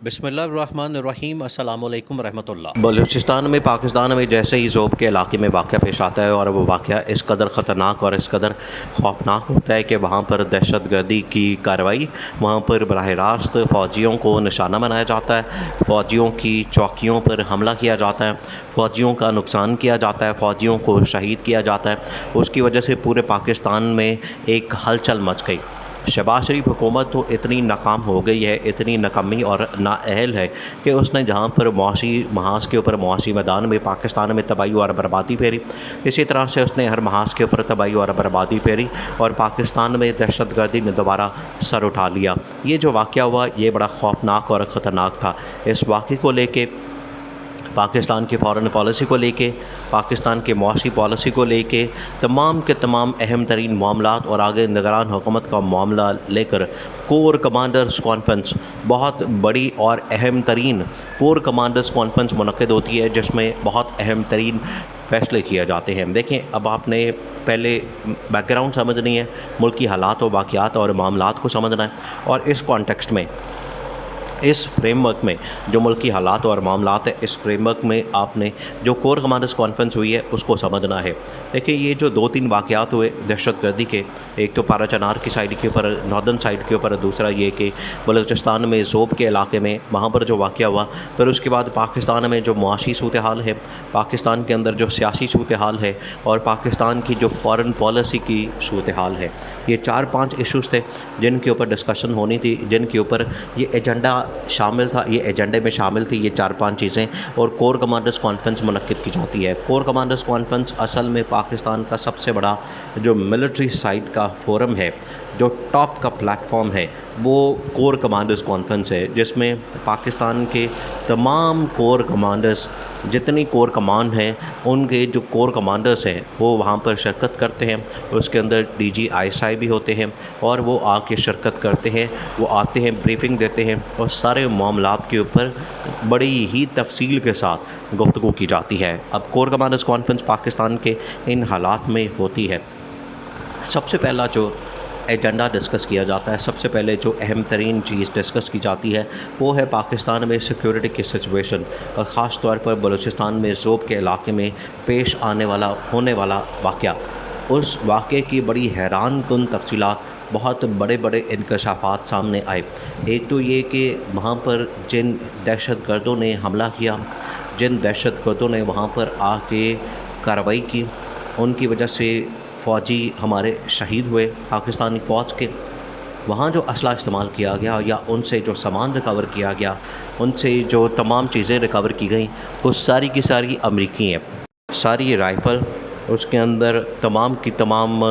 بسم اللہ الرحمن الرحیم۔ السلام علیکم ورحمۃ اللہ۔ بلوچستان میں پاکستان میں جیسے ہی ذوب کے علاقے میں واقعہ پیش آتا ہے اور وہ واقعہ اس قدر خطرناک اور اس قدر خوفناک ہوتا ہے کہ وہاں پر دہشت گردی کی کارروائی، وہاں پر براہ راست فوجیوں کو نشانہ بنایا جاتا ہے، فوجیوں کی چوکیوں پر حملہ کیا جاتا ہے، فوجیوں کا نقصان کیا جاتا ہے، فوجیوں کو شہید کیا جاتا ہے۔ اس کی وجہ سے پورے پاکستان میں ایک ہلچل مچ گئی۔ شہباز شریف حکومت تو اتنی ناکام ہو گئی ہے، اتنی ناکامی اور نااہل ہے کہ اس نے جہاں پر معاشی محاذ کے اوپر، معاشی میدان میں پاکستان میں تباہی اور بربادی پھیری، اسی طرح سے اس نے ہر محاذ کے اوپر تباہی اور بربادی پھیری اور پاکستان میں دہشت گردی نے دوبارہ سر اٹھا لیا۔ یہ جو واقعہ ہوا یہ بڑا خوفناک اور خطرناک تھا۔ اس واقعے کو لے کے، پاکستان کی فارن پالیسی کو لے کے، پاکستان کے معاشی پالیسی کو لے کے، تمام کے تمام اہم ترین معاملات اور آگے نگران حکومت کا معاملہ لے کر کور کمانڈرز کانفرنس، بہت بڑی اور اہم ترین کور کمانڈرز کانفرنس منعقد ہوتی ہے جس میں بہت اہم ترین فیصلے کیے جاتے ہیں۔ دیکھیں، اب آپ نے پہلے بیک گراؤنڈ سمجھنی ہے، ملکی حالات و واقعات اور معاملات کو سمجھنا ہے، اور اس کانٹیکسٹ میں، اس فریم ورک میں جو ملکی حالات اور معاملات ہیں، اس فریم ورک میں آپ نے جو کور کمانڈرز کانفرنس ہوئی ہے اس کو سمجھنا ہے۔ دیکھیں، یہ جو 2-3 واقعات ہوئے دہشت گردی کے، ایک تو پارا چنار کی سائڈ کے اوپر، ناردرن سائڈ کے اوپر، دوسرا یہ کہ بلوچستان میں ذوب کے علاقے میں وہاں پر جو واقعہ ہوا، پھر اس کے بعد پاکستان میں جو معاشی صورتحال ہے، پاکستان کے اندر جو سیاسی صورتحال ہے، اور پاکستان کی جو فارن پالیسی کی صورتحال ہے، یہ 4-5 ایشوز تھے جن کے اوپر ڈسکشن ہونی تھی، جن کے اوپر یہ ایجنڈا شامل تھا، یہ ایجنڈے میں شامل تھی یہ 4-5 چیزیں، اور کور کمانڈرز کانفرنس منعقد کی جاتی ہے۔ کور کمانڈرز کانفرنس اصل میں پاکستان کا سب سے بڑا جو ملٹری سائٹ کا فورم ہے، جو ٹاپ کا پلیٹ فارم ہے، وہ کور کمانڈرز کانفرنس ہے، جس میں پاکستان کے تمام کور کمانڈرز، جتنی کور کمانڈ ہیں ان کے جو کور کمانڈرز ہیں وہ وہاں پر شرکت کرتے ہیں۔ اس کے اندر D G I S I بھی ہوتے ہیں اور وہ آ کے شرکت کرتے ہیں، وہ آتے ہیں، بریفنگ دیتے ہیں، اور سارے معاملات کے اوپر بڑی ہی تفصیل کے ساتھ گفتگو کی جاتی ہے۔ اب کور کمانڈرز کانفرنس پاکستان کے ان حالات میں ہوتی ہے۔ سب سے پہلا جو ایجنڈا ڈسکس کیا جاتا ہے، سب سے پہلے جو اہم ترین چیز ڈسکس کی جاتی ہے وہ ہے پاکستان میں سیکیورٹی کی سچویشن، اور خاص طور پر بلوچستان میں ذوب کے علاقے میں پیش ہونے والا واقعہ۔ اس واقعے کی بڑی حیران کن تفصیلات، بہت بڑے بڑے انکشافات سامنے آئے۔ ایک تو یہ کہ وہاں پر جن دہشت گردوں نے حملہ کیا، جن دہشت گردوں نے وہاں پر آ کے کارروائی کی، ان کی وجہ سے فوجی ہمارے شہید ہوئے، پاکستانی فوج کے۔ وہاں جو اسلحہ استعمال کیا گیا یا ان سے جو سامان ریکور کیا گیا، ان سے جو تمام چیزیں ریکور کی گئیں، وہ ساری کی ساری امریکی ہیں۔ ساری رائفل، اس کے اندر تمام کی تمام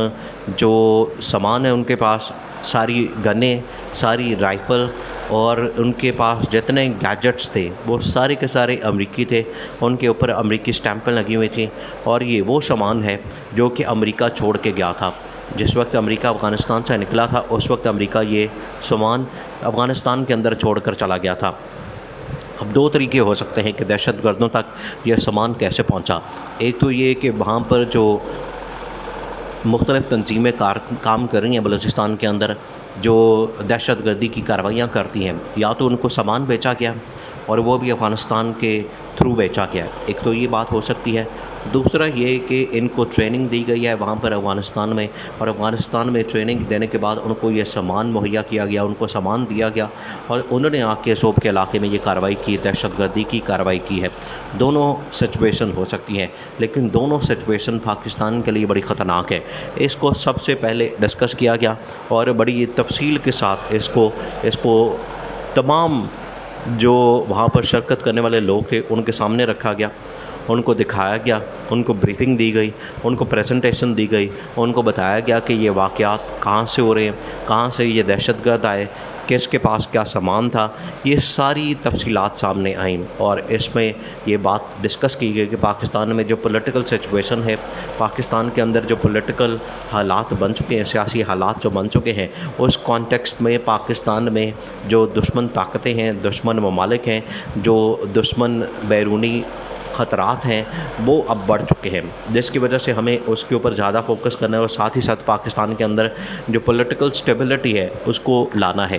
جو سامان ہے ان کے پاس، ساری گنیں، ساری رائفل، اور ان کے پاس جتنے گیجٹس تھے وہ سارے کے سارے امریکی تھے، ان کے اوپر امریکی سٹیمپیں لگی ہوئی تھیں، اور یہ وہ سامان ہے جو کہ امریکہ چھوڑ کے گیا تھا۔ جس وقت امریکہ افغانستان سے نکلا تھا اس وقت امریکہ یہ سامان افغانستان کے اندر چھوڑ کر چلا گیا تھا۔ اب 2 طریقے ہو سکتے ہیں کہ دہشت گردوں تک یہ سامان کیسے پہنچا۔ ایک تو یہ کہ وہاں پر جو مختلف تنظیمیں کام کر رہی ہیں بلوچستان کے اندر، جو دہشت گردی کی کارروائیاں کرتی ہیں، یا تو ان کو سامان بیچا گیا اور وہ بھی افغانستان کے تھرو بیچا گیا، ایک تو یہ بات ہو سکتی ہے۔ دوسرا یہ کہ ان کو ٹریننگ دی گئی ہے وہاں پر افغانستان میں، اور افغانستان میں ٹریننگ دینے کے بعد ان کو یہ سامان مہیا کیا گیا، ان کو سامان دیا گیا، اور انہوں نے آ کے ذوب کے علاقے میں یہ کارروائی کی، دہشت گردی کی کارروائی کی ہے۔ دونوں سچویشن ہو سکتی ہیں، لیکن دونوں سچویشن پاکستان کے لیے بڑی خطرناک ہے۔ اس کو سب سے پہلے ڈسکس کیا گیا اور بڑی تفصیل کے ساتھ اس کو تمام جو وہاں پر شرکت کرنے والے لوگ تھے ان کے سامنے رکھا گیا، ان کو دکھایا گیا، ان کو بریفنگ دی گئی، ان کو پریزنٹیشن دی گئی، ان کو بتایا گیا کہ یہ واقعات کہاں سے ہو رہے ہیں، کہاں سے یہ دہشت گرد آئے، کس کے پاس کیا سامان تھا۔ یہ ساری تفصیلات سامنے آئیں، اور اس میں یہ بات ڈسکس کی گئی کہ پاکستان میں جو پولیٹیکل سچویشن ہے، پاکستان کے اندر جو پولیٹیکل حالات بن چکے ہیں، سیاسی حالات جو بن چکے ہیں، اس کانٹیکسٹ میں پاکستان میں جو دشمن طاقتیں ہیں، دشمن ممالک ہیں، جو دشمن بیرونی خطرات ہیں، وہ اب بڑھ چکے ہیں، جس کی وجہ سے ہمیں اس کے اوپر زیادہ فوکس کرنا ہے، اور ساتھ ہی ساتھ پاکستان کے اندر جو پولیٹیکل سٹیبلٹی ہے اس کو لانا ہے۔